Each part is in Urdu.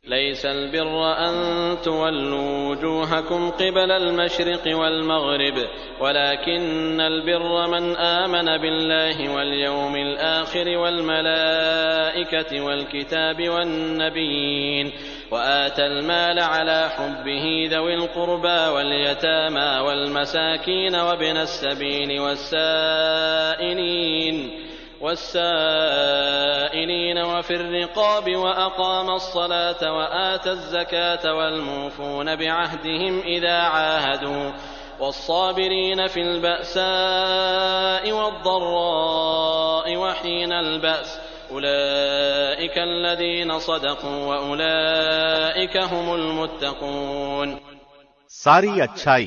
ليس البر أن تولوا وجوهكم قبل المشرق والمغرب ولكن البر من آمن بالله واليوم الآخر والملائكة والكتاب والنبيين وآتى المال على حبه ذوي القربى واليتامى والمساكين وابن السبيل والسائلين وفي الرقاب وأقام الصلاة وآتى الزكاة والموفون بعهدهم إذا عاهدوا والصابرين في البأساء والضراء وحين البأس أولئك الذين صدقوا وأولئك هم المتقون۔ ساری اچھائی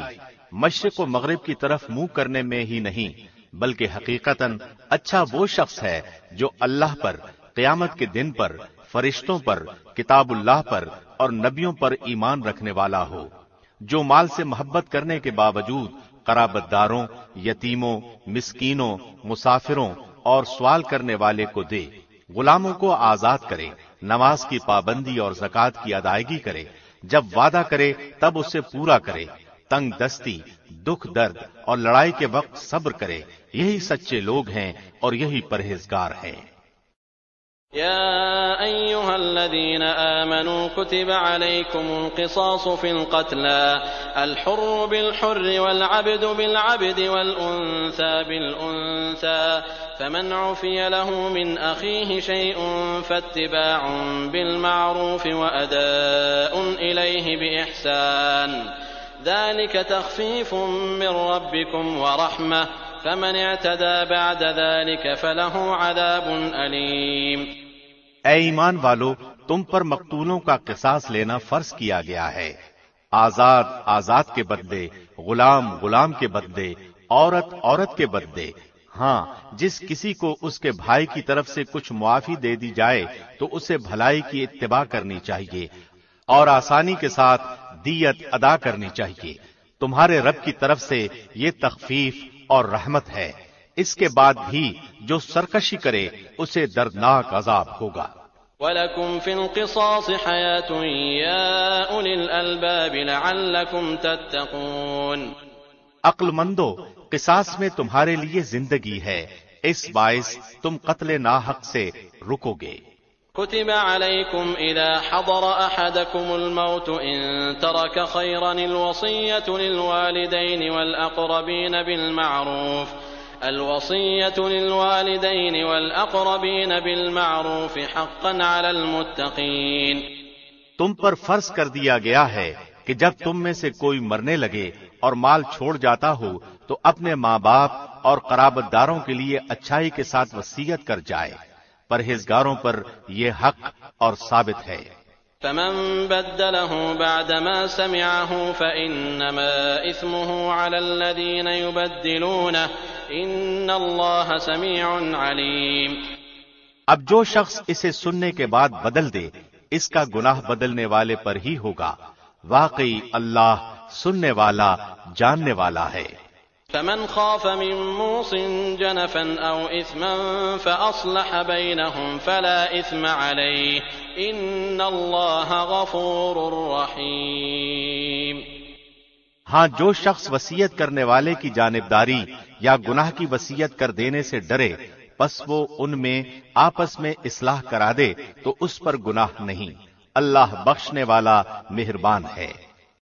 مشرق و مغرب کی طرف منہ کرنے میں ہی نہیں بلکہ حقیقتاً اچھا وہ شخص ہے جو اللہ پر، قیامت کے دن پر، فرشتوں پر، کتاب اللہ پر اور نبیوں پر ایمان رکھنے والا ہو، جو مال سے محبت کرنے کے باوجود قرابت داروں، یتیموں، مسکینوں، مسافروں اور سوال کرنے والے کو دے، غلاموں کو آزاد کرے، نماز کی پابندی اور زکوٰۃ کی ادائیگی کرے، جب وعدہ کرے تب اسے پورا کرے، تنگ دستی، دکھ درد اور لڑائی کے وقت صبر کرے، یہی سچے لوگ ہیں اور یہی پرہیزگار ہیں۔ يا أيها الذين آمنوا كتب عليكم القصاص في القتلى الحر بالحر والعبد بالعبد والأنثى بالأنثى فمن عفي له من أخيه شيء فاتباع بالمعروف وأداء إليه بإحسان ذلك تخفيف من ربكم ورحمة فمن اعتدى بعد ذلك فله عذاب علیم۔ اے ایمان والو، تم پر مقتولوں کا قصاص لینا فرض کیا گیا ہے، آزاد آزاد کے بدلے، غلام غلام کے بدلے، عورت عورت کے بدلے۔ ہاں، جس کسی کو اس کے بھائی کی طرف سے کچھ معافی دے دی جائے تو اسے بھلائی کی اتباع کرنی چاہیے اور آسانی کے ساتھ دیت ادا کرنی چاہیے۔ تمہارے رب کی طرف سے یہ تخفیف اور رحمت ہے، اس کے بعد بھی جو سرکشی کرے اسے دردناک عذاب ہوگا۔ وَلَكُمْ فِي الْقِصَاصِ حَيَاةٌ يَا أُولِي الْأَلْبَابِ لَعَلَّكُمْ تَتَّقُونَ۔ عقل مندو، قصاص میں تمہارے لیے زندگی ہے، اس باعث تم قتل ناحق سے رکو گے۔ كتب عليكم إذا حضر أحدكم الموت إن ترك خيرا الوصية للوالدين والأقربين بالمعروف حقا على المتقين۔ تم پر فرض کر دیا گیا ہے کہ جب تم میں سے کوئی مرنے لگے اور مال چھوڑ جاتا ہو تو اپنے ماں باپ اور قرابت داروں کے لیے اچھائی کے ساتھ وصیت کر جائے، پرہیزگاروں پر یہ حق اور ثابت ہے۔ فمن بدله بعدما سمعه فإنما إثمه على الذين يبدلونه إن الله سميع عليم۔ اب جو شخص اسے سننے کے بعد بدل دے اس کا گناہ بدلنے والے پر ہی ہوگا، واقعی اللہ سننے والا جاننے والا ہے۔ فمن خاف من موص جنفا أو إثما فأصلح بينهم فلا إثم عليه إن الله غفور رحيم۔ ہاں، جو شخص وصیت کرنے والے کی جانبداری یا گناہ کی وصیت کر دینے سے ڈرے پس وہ ان میں آپس میں اصلاح کرا دے تو اس پر گناہ نہیں، اللہ بخشنے والا مہربان ہے۔